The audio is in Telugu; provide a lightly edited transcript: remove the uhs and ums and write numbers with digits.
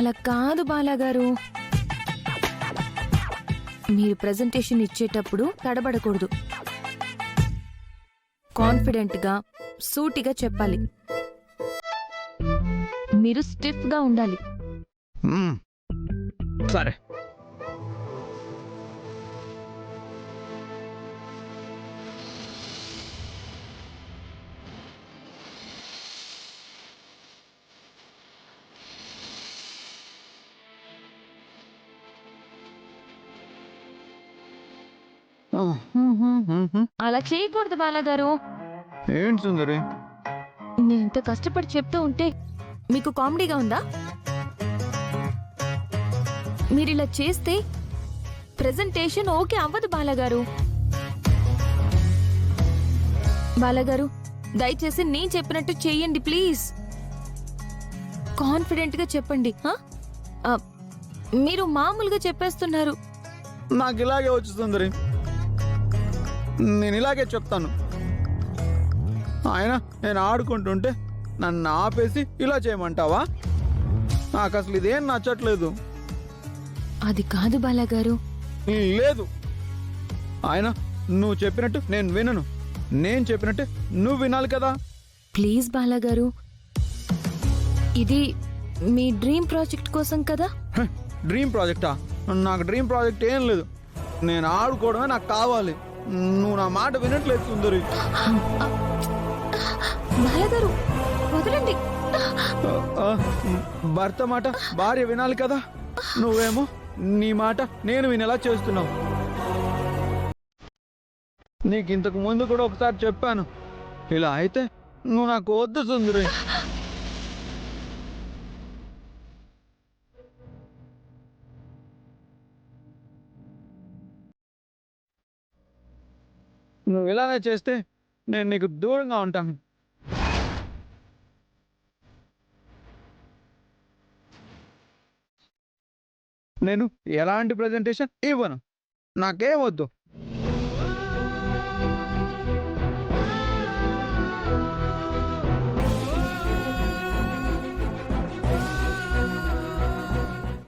అలా కాదు బాలాగారు. మీరు ప్రెజెంటేషన్ ఇచ్చేటప్పుడు తడబడకూడదు. కాన్ఫిడెంట్గా సూటిగా చెప్పాలి. మీరు స్టిఫ్గా ఉండాలి. సరే. అలా చేయకూడదు బాలాగారు. ఏంటి సుందరి? నేను ఇంత కష్టపడి చెప్తూ ఉంటే మీకు కామెడీగా ఉందా? మీరిలా చేస్తే ప్రెజెంటేషన్ ఓకే అవ్వదు బాలాగారు. బాలాగారు, దయచేసి నేను చెప్పినట్టు చెయ్యండి ప్లీజ్. కాన్ఫిడెంట్గా చెప్పండి. మీరు మామూలుగా చెప్పేస్తున్నారు. నాకు ఇలాగే వచ్చు సుందరి, నేను ఇలాగే చెప్తాను. ఆయన నేను ఆడుకుంటుంటే నన్ను ఆపేసి ఇలా చేయమంటావా? నాకు అసలు ఇదేం నచ్చట్లేదు. అది కాదు బాలాగారు. లేదు, ఆయన నువ్వు చెప్పినట్టు నేను వినను. నేను చెప్పినట్టు నువ్వు వినాలి కదా. ప్లీజ్ బాలాగారు, ఇది మీ డ్రీమ్ ప్రాజెక్ట్ కోసం కదా. డ్రీమ్ ప్రాజెక్టా? నాకు డ్రీమ్ ప్రాజెక్ట్ ఏం లేదు. నేను ఆడుకోవడమే నాకు కావాలి. నువ్వు నా మాట వినట్లేదు సుందరి. బాలాగారు వదలండి. భర్త మాట భార్య వినాలి కదా. నువ్వేమో నీ మాట నేను వినేలా చేస్తున్నావు. నీకు ఇంతకు ముందు కూడా ఒకసారి చెప్పాను, ఇలా అయితే నువ్వు నాకు వద్దు సుందరి. నువ్వు ఇలానే చేస్తే నేను నీకు దూరంగా ఉంటాను. నేను ఎలాంటి ప్రెజెంటేషన్ ఇవ్వను. నాకేం వద్దు.